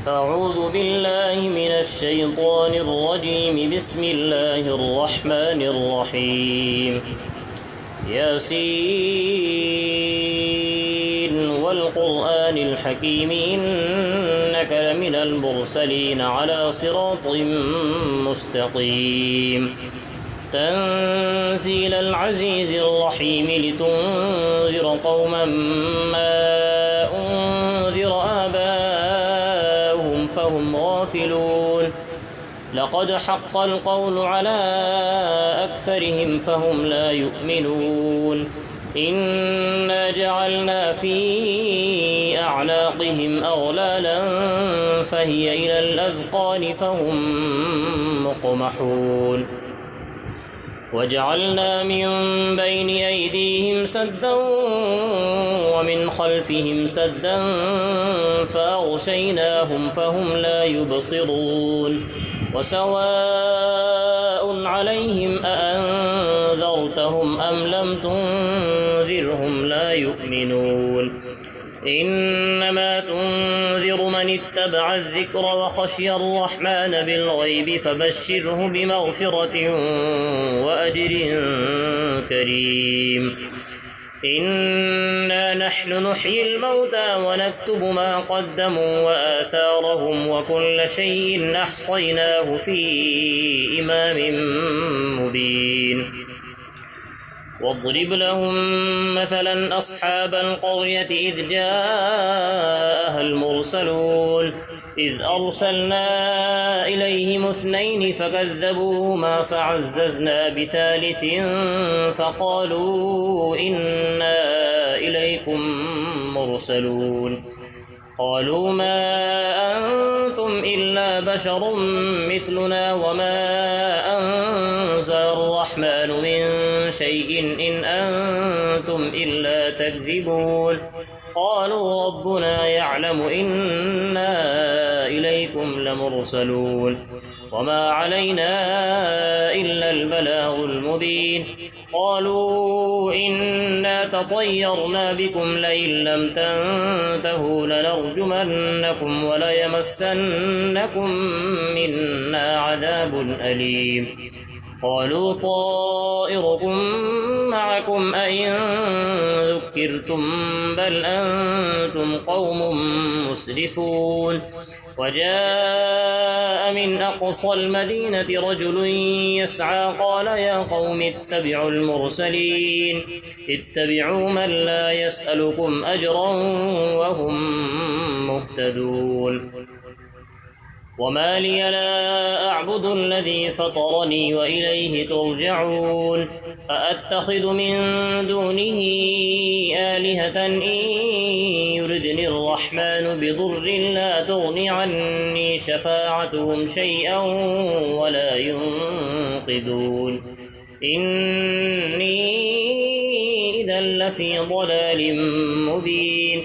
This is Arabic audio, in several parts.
أعوذ بالله من الشيطان الرجيم. بسم الله الرحمن الرحيم. ياسين والقرآن الحكيم إنك لمن المرسلين على صراط مستقيم. تنزيل العزيز الرحيم لتنذر قوما ما أنذر آباؤهم فهم غافلون. لقد حق القول على أكثرهم فهم لا يؤمنون. إنا جعلنا في أعناقهم أغلالا فهي إلى الأذقان فهم مقمحون. وجعلنا من بين أيديهم سدا ومن خلفهم سدا فأغشيناهم فهم لا يبصرون. وسواء عليهم أأنذرتهم أم لم تنذرهم لا يؤمنون. إنما تنذر من اتبع الذكر وخشي الرحمن بالغيب فبشره بمغفرة وأجر كريم. إنا نحن نحيي الموتى ونكتب ما قدموا وآثارهم وكل شيء أحصيناه في إمام مبين. واضرب لهم مثلا أصحاب القرية إذ جاءها المرسلون إذ أرسلنا إليهم 2 فكذبوهما فعززنا بثالث فقالوا إنا إليكم مرسلون. قالوا ما أنتم إلا بشر مثلنا وما أنزل الرحمن من شيء إن أنتم إلا تكذبون. قالوا ربنا يعلم إنا إليكم لمرسلون وما علينا إلا البلاغ المبين. قالوا إنا تطيرنا بكم لئن لم تنتهوا لنرجمنكم وليمسنكم منا عذاب أليم. قالوا طائركم معكم أئن ذكرتم بل أنتم قوم مسرفون. وجاء من أقصى المدينة رجل يسعى قال يا قوم اتبعوا المرسلين اتبعوا من لا يسألكم أجرا وهم مهتدون. وما لي لا أعبد الذي فطرني وإليه ترجعون. أأتخذ من دونه آلهة إن يردني الرحمن بضر لا تغن عني شفاعتهم شيئا ولا ينقذون. إني إذا لفي ضلال مبين.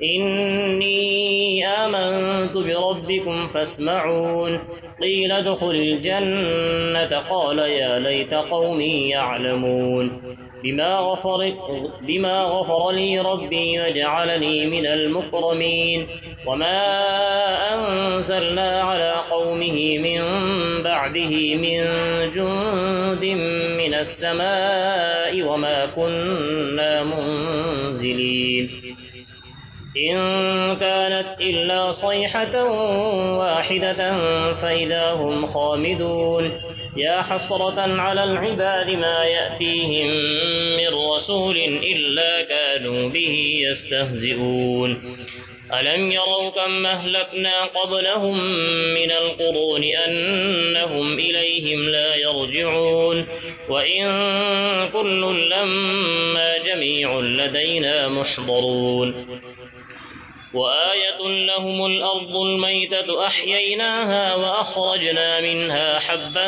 إني آمنت بربكم فاسمعون. قيل ادخل الجنة قال يا ليت قومي يعلمون. بما غفر لي ربي وجعلني من المكرمين. وما أنزلنا على قومه من بعده من جند من السماء وما كنا منزلين. إن كانت إلا صيحة واحدة فإذا هم خامدون. يا حسرة على العباد ما يأتيهم من رسول إلا كانوا به يستهزئون. ألم يروا كم أهلكنا قبلهم من القرون أنهم إليهم لا يرجعون. وإن كل لما جميع لدينا محضرون. وآية لهم الأرض الميتة أحييناها وأخرجنا منها حبا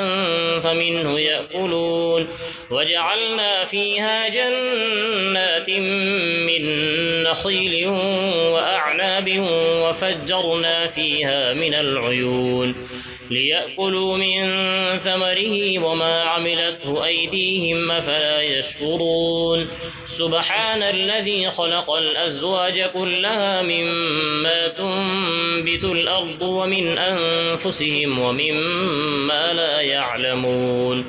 فمنه يأكلون. وجعلنا فيها جنات من نخيل وأعناب وفجرنا فيها من العيون. ليأكلوا من ثمره وما عملته أيديهم أفلا يشكرون سبحان الذي خلق الأزواج كلها مما تنبت الأرض ومن أنفسهم ومما لا يعلمون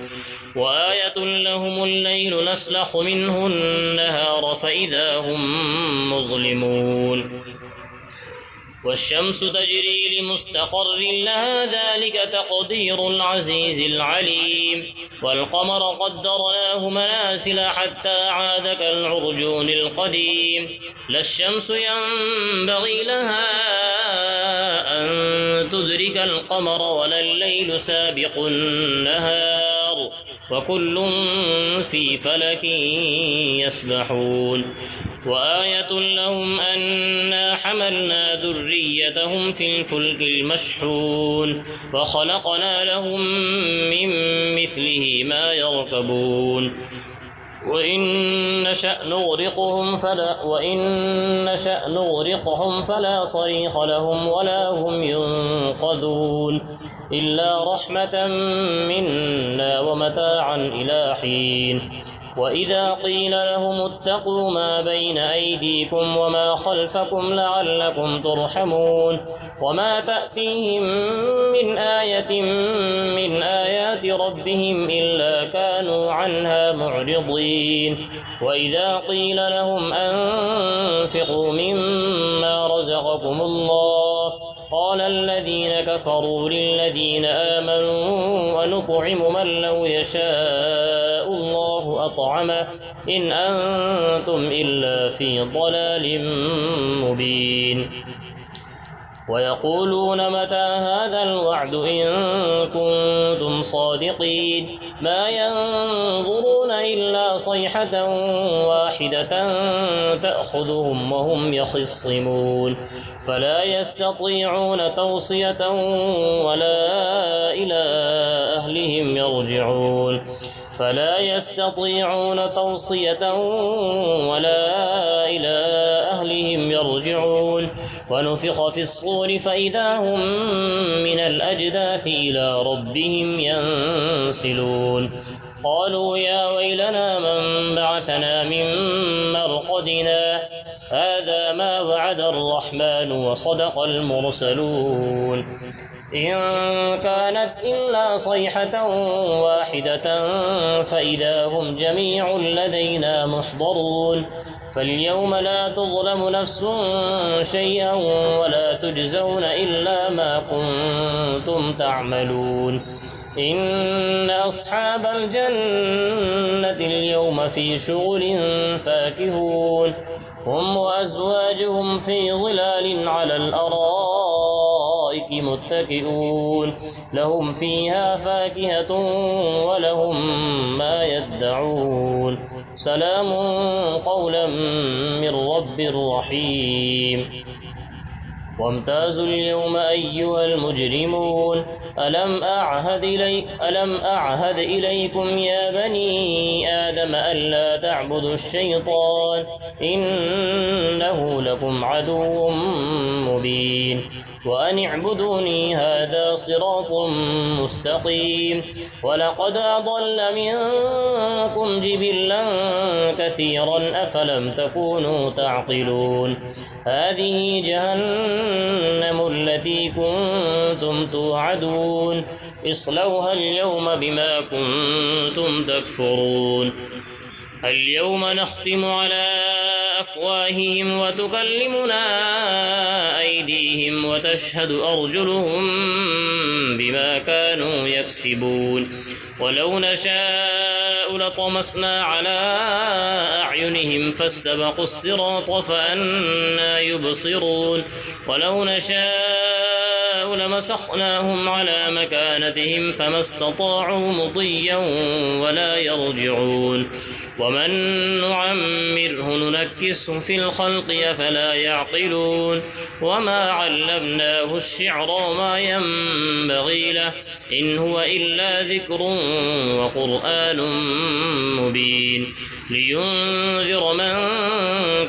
وآية لهم الليل نسلخ منه النهار فإذا هم مظلمون والشمس تجري لمستقر لها ذلك تقدير العزيز العليم والقمر قدرناه منازل حتى عاد كالعرجون القديم لا الشمس ينبغي لها أن تدرك القمر ولا الليل سابق النهار وكل في فلك يسبحون وآية لهم أنا حملنا ذريتهم في الفلك المشحون وخلقنا لهم من مثله ما يركبون وإن نشأ نغرقهم فلا صريخ لهم ولا هم ينقذون إلا رحمة منا ومتاعا إلى حين وإذا قيل لهم اتقوا ما بين أيديكم وما خلفكم لعلكم ترحمون وما تأتيهم من آية من آيات ربهم إلا كانوا عنها معرضين وإذا قيل لهم أنفقوا مما رزقكم الله قال الذين كفروا للذين آمنوا ونطعم من لو يشاء الله أطعمه إن أنتم إلا في ضلال مبين ويقولون متى هذا الوعد إن كنتم صادقين ما ينظرون إلا صيحة واحدة تأخذهم وهم يخصمون فلا يستطيعون توصية ولا إلى أهلهم يرجعون ونفخ في الصور فإذا هم من الأجداث إلى ربهم ينسلون قالوا يا ويلنا من بعثنا من مرقدنا هذا ما وعد الرحمن وصدق المرسلون إن كانت إلا صيحة واحدة فإذا هم جميع لدينا محضرون فاليوم لا تظلم نفس شيئا ولا تجزون إلا ما كنتم تعملون إن أصحاب الجنة اليوم في شغل فاكهون هم وأزواجهم في ظلال على الأرائك متكئون لهم فيها فاكهة ولهم ما يدعون سلام قولا من رب رحيم وامتازوا اليوم أيها المجرمون ألم أعهد إليكم يا بني آدم ألا تعبدوا الشيطان إنه لكم عدو مبين وأن اعبدوني هذا صراط مستقيم ولقد أضل منكم جبلا كثيرا أفلم تكونوا تعقلون هذه جهنم التي كنتم توعدون اصلوها اليوم بما كنتم تكفرون اليوم نختم على أفواههم وتكلمنا أيديهم وتشهد أرجلهم بما كانوا يكسبون ولو نشاء لطمسنا على أعينهم فاستبقوا الصراط فأنى يبصرون ولو نشاء لمسخناهم على مكانتهم فما استطاعوا مضيا ولا يرجعون ومن نعمره ننكسه في الخلق أفلا يعقلون وما علمناه الشعر وما ينبغي له إن هو إلا ذكر وقرآن مبين لينذر من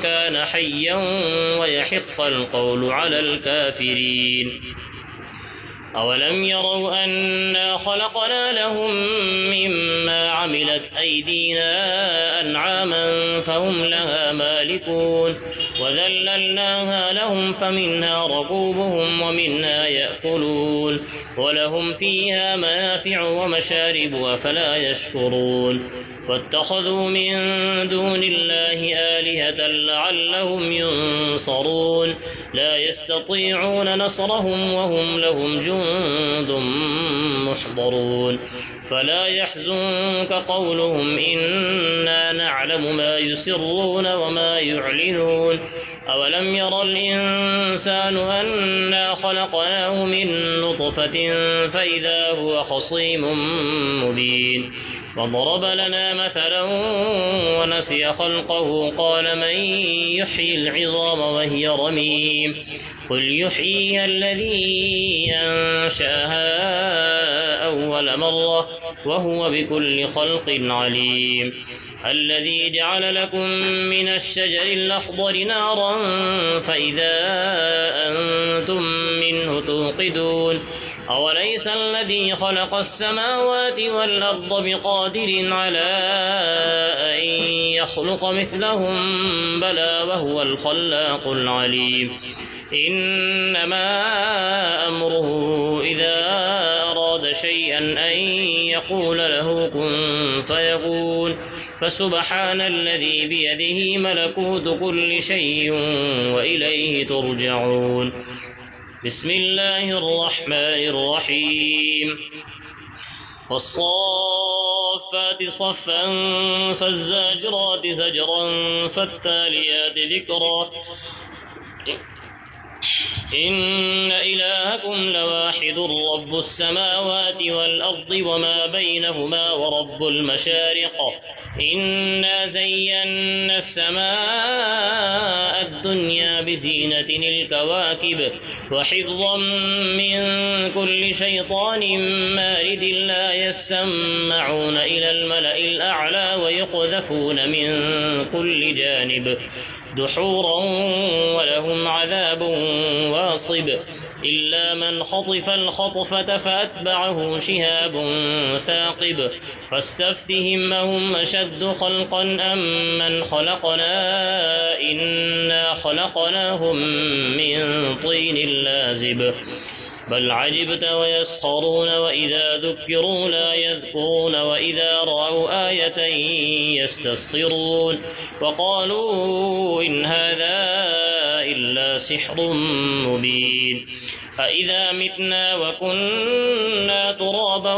كان حيا ويحق القول على الكافرين أولم يروا أنا خلقنا لهم مما عملت أيدينا أنعاما فهم لها مالكون وذللناها لهم فمنها ركوبهم ومنها يأكلون ولهم فيها منافع ومشارب أفلا يشكرون واتخذوا من دون الله آلهة لعلهم ينصرون لا يستطيعون نصرهم وهم لهم جند محضرون فلا يحزنك قولهم إنا نعلم ما يسرون وما يعلنون أولم ير الإنسان أنا خلقناه من نطفة فإذا هو خصيم مبين وضرب لنا مثلا ونسي خلقه قال من يحيي العظام وهي رميم قل يحييها الذي أنشأها أول مرة وهو بكل خلق عليم الذي جعل لكم من الشجر الأخضر نارا فإذا أنتم منه توقدون أوليس الذي خلق السماوات والأرض بقادر على أن يخلق مثلهم بلى وهو الخلاق العليم إنما أمره إذا أراد شيئا أن يقول له كن فيكون فسبحان الذي بيده ملكوت كل شيء وإليه ترجعون بسم الله الرحمن الرحيم والصافات صفا فالزاجرات زجرا فالتاليات ذكرا إن إلهكم لواحد رب السماوات والأرض وما بينهما ورب المشارق إنا زينا السماء الدنيا بزينة الكواكب وحفظا من كل شيطان مارد لا يسمعون إلى الملأ الأعلى ويقذفون من كل جانب دحورا ولهم عذاب واصب إلا من خطف الخطفة فأتبعه شهاب ثاقب فاستفتهم أهم أشد خلقا أم من خلقنا إنا خلقناهم من طين لازب بل عجبت ويسخرون وإذا ذكروا لا يذكرون وإذا رأوا آية يستسخرون وقالوا إن هذا إلا سحر مبين أإذا متنا وكنا ترابا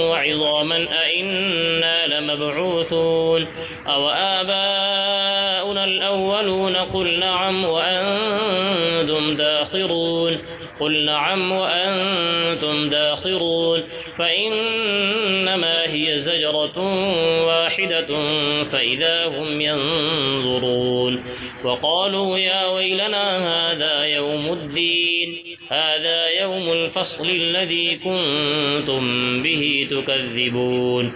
وعظاما أإنا لمبعوثون أو آباؤنا الأولون قل نعم وأنتم داخرون قل نعم وأنتم داخرون فإنما هي زجرة واحدة فإذا هم ينظرون وقالوا يا ويلنا هذا يوم الدين هذا يوم الفصل الذي كنتم به تكذبون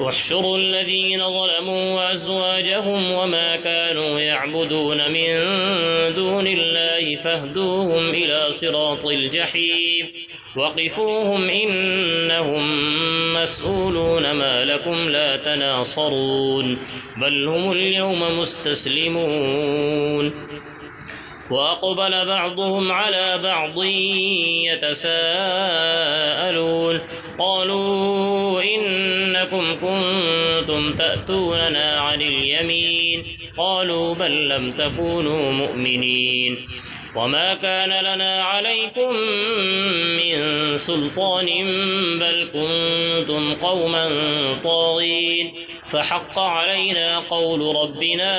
احشروا الذين ظلموا وأزواجهم وما كانوا يعبدون من دون الله فاهدوهم إلى صراط الجحيم وقفوهم إنهم مسؤولون ما لكم لا تناصرون بل هم اليوم مستسلمون وأقبل بعضهم على بعض يتساءلون قالوا إنكم كنتم تأتوننا عن اليمين قالوا بل لم تكونوا مؤمنين وما كان لنا عليكم من سلطان بل كنتم قوما طاغين فحق علينا قول ربنا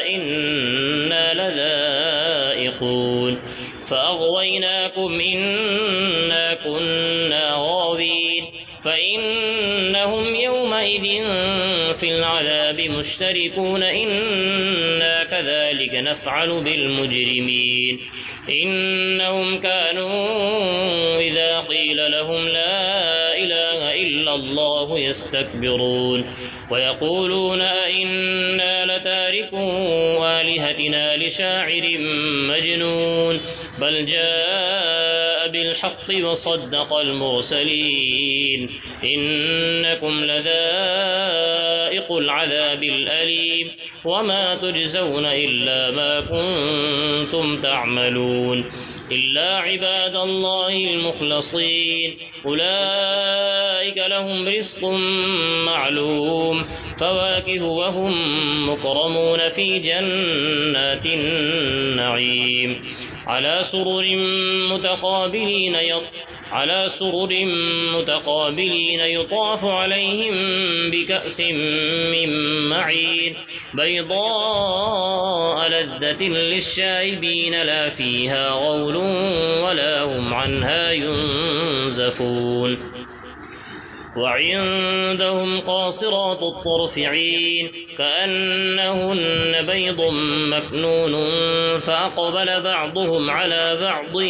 إنا لذائقون فأغويناكم إنا كنا غاوين فإنهم يومئذ في العذاب مشتركون إنا كذلك نفعل بالمجرمين إنهم كانوا إذا قيل لهم لا إله إلا الله يستكبرون ويقولون أئنا لتاركو آلهتنا لشاعر مجنون بل جاء بالحق وصدق المرسلين إنكم لذائق العذاب الأليم وما تجزون إلا ما كنتم تعملون إلا عباد الله المخلصين أولئك لهم رزق معلوم فواكه وهم مكرمون في جنات النعيم على سرر متقابلين يطاف عليهم بكأس من معين بيضاء لذة للشاربين لا فيها غول ولا هم عنها ينزفون وعندهم قاصرات الطرف عين كأنهن بيض مكنون فأقبل بعضهم على بعض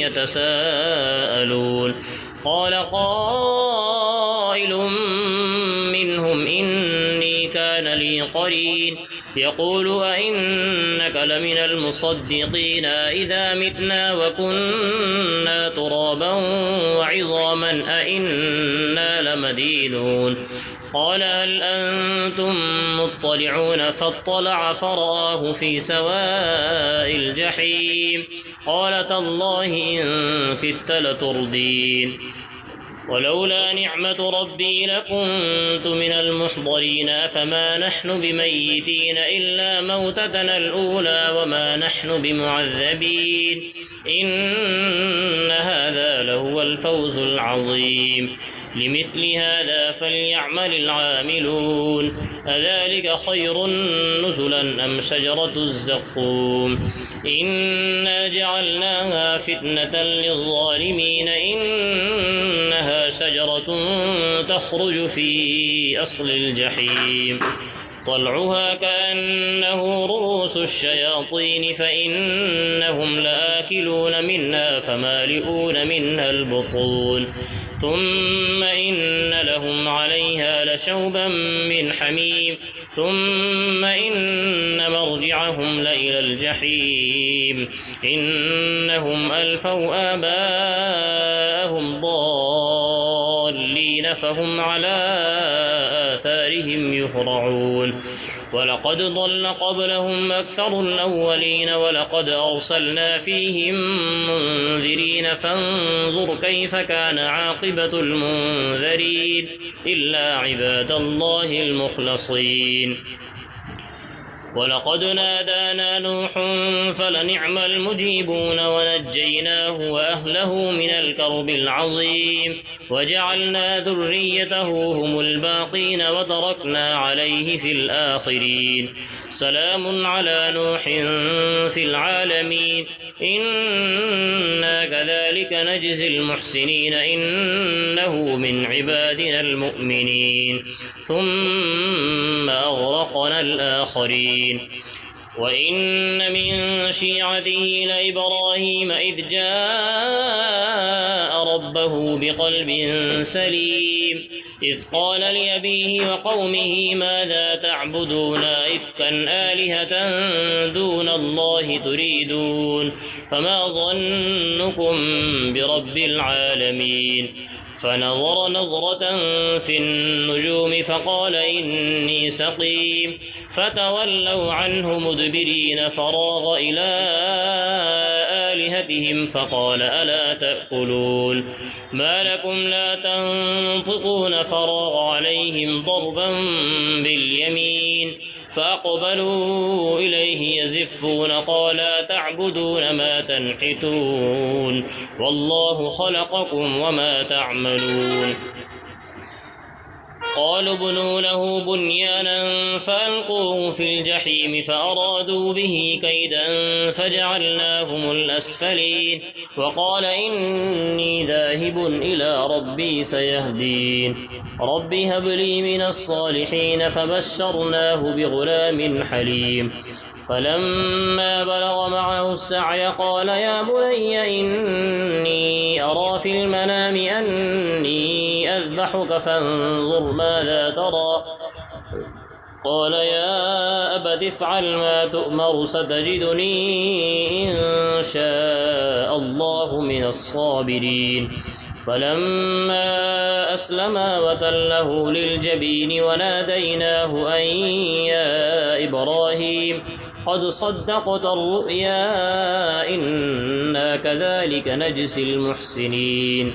يتساءلون قال قائل منهم إني كان لي قرين يقول أئنك لمن المصدقين إذا متنا وكنا ترابا وعظاما أئنا لمدينون قال هل أنتم مطلعون فاطلع فرآه في سواء الجحيم قال تالله إن كدت لتردين ولولا نعمة ربي لكنت من المحضرين فما نحن بميتين إلا موتتنا الأولى وما نحن بمعذبين إن هذا لهو الفوز العظيم لمثل هذا فليعمل العاملون أذلك خير نزلا أم شجرة الزقوم إنا جعلناها فتنة للظالمين إنها شجرة تخرج في أصل الجحيم طلعها كأنه رؤوس الشياطين فإنهم لآكلون منها فمالئون منها البطون ثم إن لهم عليها لشوبا من حميم ثم إن مرجعهم لإلى الجحيم إنهم ألفوا آباءهم ضالين فهم على آثارهم يهرعون ولقد ضل قبلهم أكثر الأولين ولقد أرسلنا فيهم منذرين فانظر كيف كان عاقبة المنذرين إلا عباد الله المخلصين ولقد نادانا نوح فلنعم المجيبون ونجيناه وأهله من الكرب العظيم وجعلنا ذريته هم الباقين وتركنا عليه في الآخرين سلام على نوح في العالمين إنا كذلك نجزي المحسنين إنه من عبادنا المؤمنين ثم أغرقنا الآخرين وإن من شيعته لإبراهيم إذ جاء ربه بقلب سليم إذ قال لأبيه وقومه ماذا تعبدون إفكا آلهة دون الله تريدون فما ظنكم برب العالمين فنظر نظرة في النجوم فقال إني سقيم فتولوا عنه مدبرين فراغ إلى آلهتهم فقال ألا تأكلون ما لكم لا تنطقون فراغ عليهم ضربا باليمين فأقبلوا إليه يزفون قال تعبدون ما تنحتون والله خلقكم وما تعملون قالوا ابنوا له بنيانا فألقوه في الجحيم فأرادوا به كيدا فجعلناهم الأسفلين وقال إني ذاهب إلى ربي سيهدين رب هب لي من الصالحين فبشرناه بغلام حليم فلما بلغ معه السعي قال يا بني إني أرى في المنام أني أذبحك فانظر ماذا ترى قال يا أبت افعل ما تؤمر ستجدني إن شاء الله من الصابرين فلما أسلما وتله للجبين وناديناه أن يا إبراهيم قد صدقت الرؤيا إنا كذلك نجزي المحسنين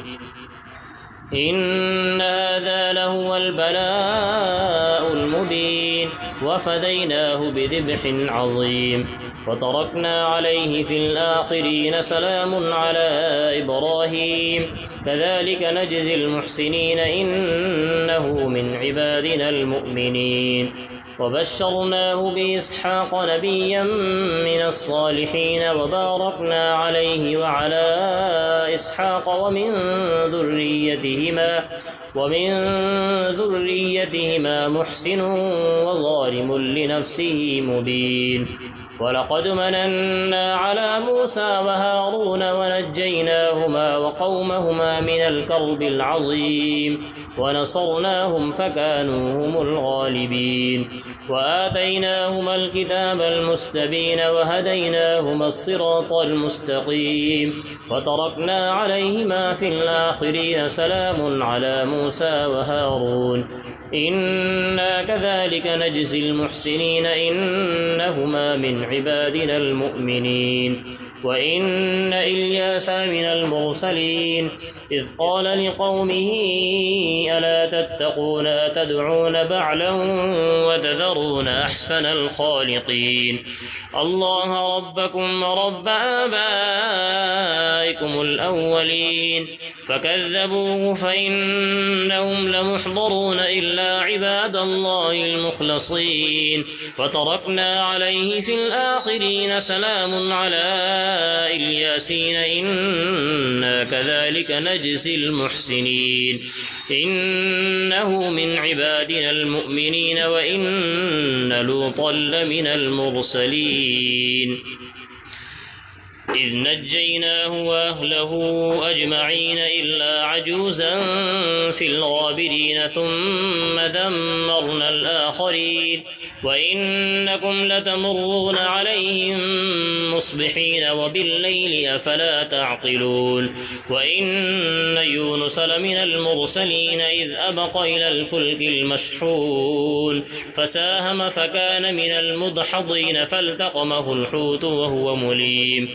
إن هذا لهو البلاء المبين وفديناه بذبح عظيم وتركنا عليه في الآخرين سلام على إبراهيم كذلك نجزي المحسنين إنه من عبادنا المؤمنين وبشرناه بإسحاق نبيا من الصالحين وباركنا عليه وعلى إسحاق ومن ذريتهما محسن وظالم لنفسه مبين ولقد مننا على موسى وهارون ونجيناهما وقومهما من الكرب العظيم ونصرناهم فكانوا هم الغالبين وآتيناهما الكتاب المستبين وهديناهما الصراط المستقيم وتركنا عليهما في الآخرين سلام على موسى وهارون إنا كذلك نجزي المحسنين إنهما من عبادنا المؤمنين وإن إلياس من المرسلين إذ قال لقومه ألا تتقون أتدعون بعلا وتذرون أحسن الخالقين الله ربكم ورب آبائكم الأولين فكذبوه فإنهم لمحضرون إلا عباد الله المخلصين وتركنا عليه في الآخرين سلام على الياسين إنا كذلك نجزي المحسنين إنه من عبادنا المؤمنين وإن لوطا لمن المرسلين إذ نجيناه وأهله أجمعين إلا عجوزا في الغابرين ثم دمرنا الآخرين وإنكم لتمرون عليهم مصبحين وبالليل أفلا تعقلون وإن يونس لمن المرسلين إذ أبق إلى الفلك المشحون فساهم فكان من المدحضين فالتقمه الحوت وهو مليم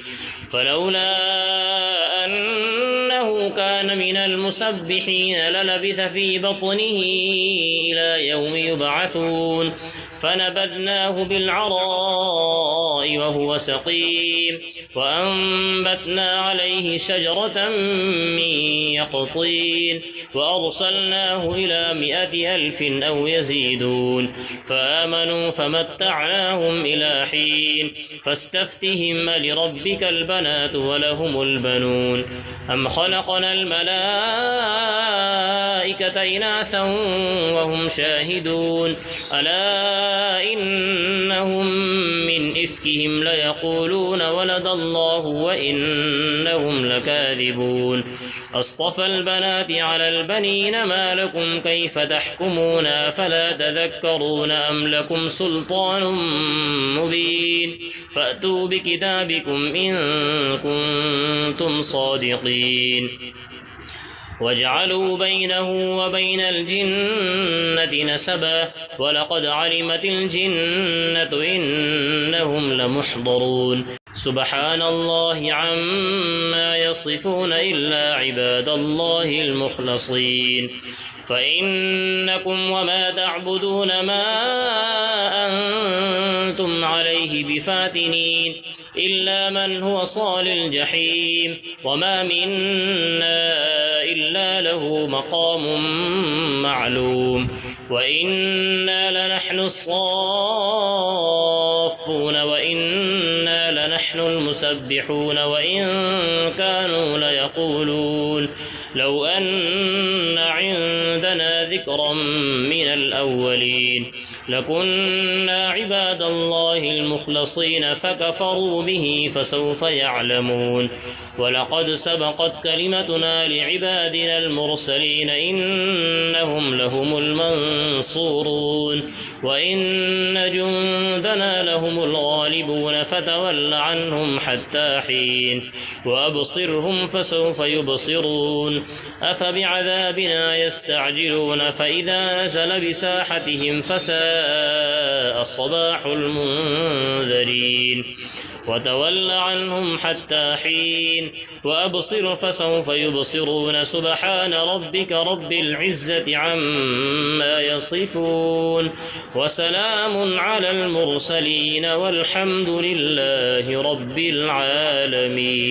فلولا أنه كان من المسبحين للبث في بطنه إلى يوم يبعثون فنبذناه بالعراء وهو سقيم وأنبتنا عليه شجرة من يقطين وأرسلناه إلى 100,000 أو يزيدون فآمنوا فمتعناهم إلى حين فاستفتهم لربك البنات ولهم البنون أم خلقنا الملائكة إناثا وهم شاهدون ألا إنهم من إفكهم ليقولون ولد الله وإنهم لكاذبون أصطفى البنات على البنين ما لكم كيف تحكمون أفلا تذكرون أم لكم سلطان مبين فأتوا بكتابكم إن كنتم صادقين وجعلوا بينه وبين الجنة نسبا ولقد علمت الجنة إنهم لمحضرون سبحان الله عما يصفون إلا عباد الله المخلصين فإنكم وما تعبدون ما أنتم عليه بفاتنين إلا من هو صال الجحيم وما منا إلا له مقام معلوم وإنا لنحن الصافون وإنا لنحن المسبحون وإن كانوا ليقولون لو أن عندنا ذكرا من الأولين لكنا عباد الله المخلصين فكفروا به فسوف يعلمون ولقد سبقت كلمتنا لعبادنا المرسلين إنهم لهم المنصورون وإن جندنا لهم الغالبون فتول عنهم حتى حين وأبصرهم فسوف يبصرون أفبعذابنا يستعجلون فإذا نزل بساحتهم فساء صباح المنذرين وتول عنهم حتى حين وأبصر فسوف يبصرون سبحان ربك رب العزة عما يصفون وسلام على المرسلين والحمد لله رب العالمين.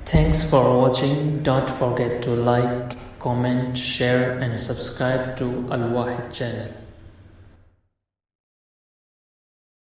Thanks for watching. Don't forget to like, comment, share and subscribe to Al Wahid channel.